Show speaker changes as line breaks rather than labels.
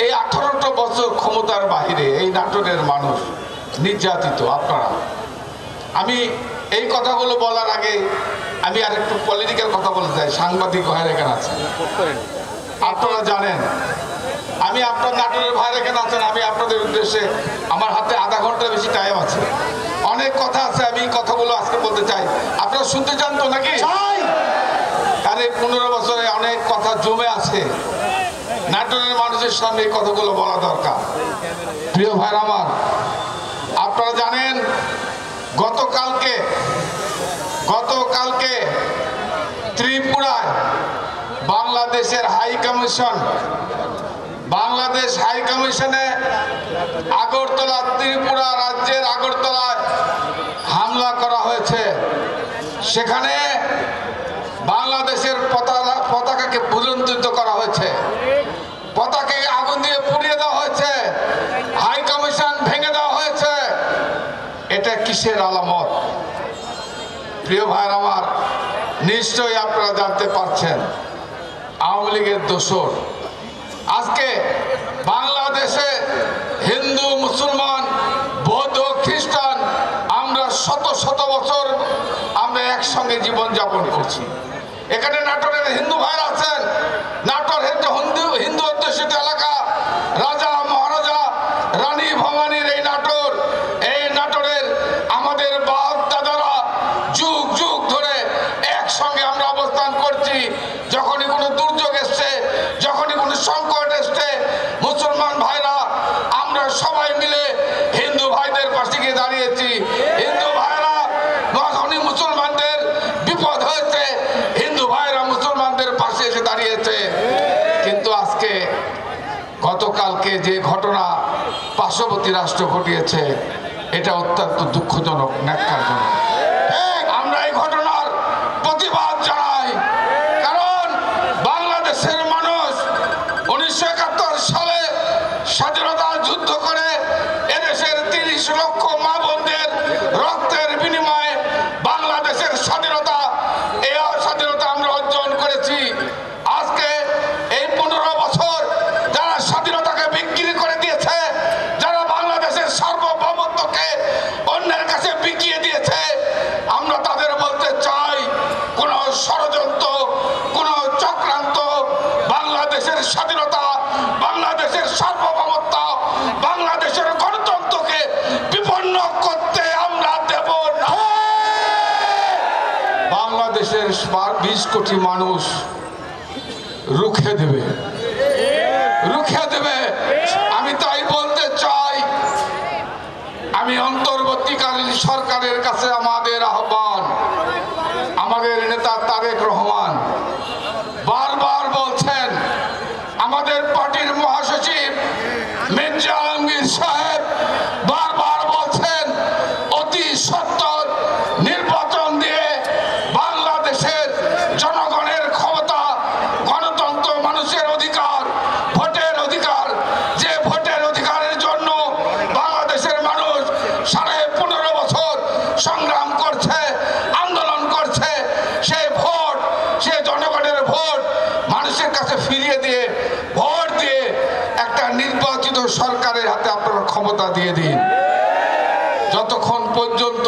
এই 18টা বছর ক্ষমতার বাইরে এই নাটোরের মানুষ নির্যাতিত। আপনারা, আমি এই কথাগুলো বলার আগে আমি আর একটু পলিটিক্যাল কথা বলতে চাই। সাংবাদিক ভাইয়ের এখানে আছেন, আপনারা জানেন আমি আপনার নাটোরের ভাইয়ের এখানে আছেন, আমি আপনাদের উদ্দেশ্যে আমার হাতে আধা ঘন্টার বেশি টাইম আছে, অনেক কথা আছে, আমি কথাগুলো আজকে বলতে চাই। আপনারা শুনতে চান তো নাকি? কারণ এই 15 বছরে অনেক কথা জমে আছে, নাটোরের মানুষের সামনে এই কথাগুলো বলা দরকার। প্রিয় ভাইরা আমার, আপনারা জানেন গতকালকে ত্রিপুরায় বাংলাদেশের বাংলাদেশ হাই কমিশনে আগরতলা, ত্রিপুরা রাজ্যের আগরতলায় হামলা করা হয়েছে। সেখানে বাংলাদেশের পতাকাকে ভুলুণ্ঠিত করা হয়েছে, পতাকাকে আগুন দিয়ে পুড়িয়ে দেওয়া হয়েছে, হাই কমিশন ভেঙে দেওয়া হয়েছে। এটা কিসের আলামত? প্রিয় ভাইরা আমার, নিশ্চয়ই আপনারা জানতে পারছেন আওয়ামী লীগের দোসর। আজকে বাংলাদেশে হিন্দু, মুসলমান, বৌদ্ধ, খ্রিস্টান আমরা শত শত বছর আমরা একসঙ্গে জীবন যাপন করছি। এখানে নাটোরের হিন্দু ভাইরা আছেন। নাটোর হিন্দু অধ্যুষিত এলাকা, রাজা মহারাজা রানী ভবানীর এই নাটোরের আমাদের বাপ দাদারা যুগ যুগ ধরে একসঙ্গে আমরা অবস্থান করছি। যখনই কোনো দুর্যোগ এসছে, যখনই কোনো সংকট এসছে, মুসলমান ভাইরা আমরা সবাই মিলে হিন্দু ভাইদের পাশে গিয়ে দাঁড়িয়েছি। হিন্দু ভাইরা যখনই মুসলমানদের বিপদ হয়েছে, হিন্দু ভাইরা মুসলমানদের পাশে এসে দাঁড়িয়েছে। কিন্তু আজকে গতকালকে যে ঘটনা পার্শ্ববর্তী রাষ্ট্র ঘটিয়েছে, এটা অত্যন্ত দুঃখজনক, ন্যাক্কারজনক। আমরা এই ঘটনার প্রতিবাদ জানাই, কারণ বাংলাদেশের মানুষ 1971 সালে স্বাধীনতা যুদ্ধ করে এদেশের 30 লক্ষ মা বোনদের রক্তের বিনিময়ে বাংলাদেশের স্বাধীনতা আমরা অর্জন করেছি। আজকে এই 15 বছর যারা স্বাধীনতাকে বিক্রি করে দিয়েছে, যারা বাংলাদেশের সার্বভৌমত্বকে অন্যের কাছে বিকিয়ে দিয়েছে, আমরা তাদের বলতে চাই, কোন ষড়যন্ত্র, কোন চক্রান্ত বাংলাদেশের স্বাধীনতা, বাংলাদেশের সার্বভৌমত্ব, বাংলাদেশের গণতন্ত্রকে বিপন্ন করতে আমরা দেব না। বাংলাদেশের 20 কোটি মানুষ রুখে দেবে। আমি তাই বলতে চাই, আমি অন্তর্বর্তীকালীন সরকারের কাছে আমাদের আহ্বান, আমাদের নেতা তারেক রহমান বারবার বলছেন, আমাদের পার্টির মহাসচিব মির্জা আলমগীর সাহেব বারবার বলছেন, অতি সত্বর নির্বাচন দিয়ে বাংলাদেশের জনগণের ক্ষমতা, গণতন্ত্র, মানুষের অধিকার, ভোটের অধিকার, যে ভোটের অধিকারের জন্য বাংলাদেশের মানুষ 15.5 বছর সংগ্রাম করছে, আন্দোলন করছে, সেই ভোট, সে জনগণের ভোট মানুষের কাছে ফিরিয়ে দিয়ে, ভোট দিয়ে একটা নির্বাচিত সরকারের হাতে আপনারা ক্ষমতা দিয়ে দিন। যতক্ষণ পর্যন্ত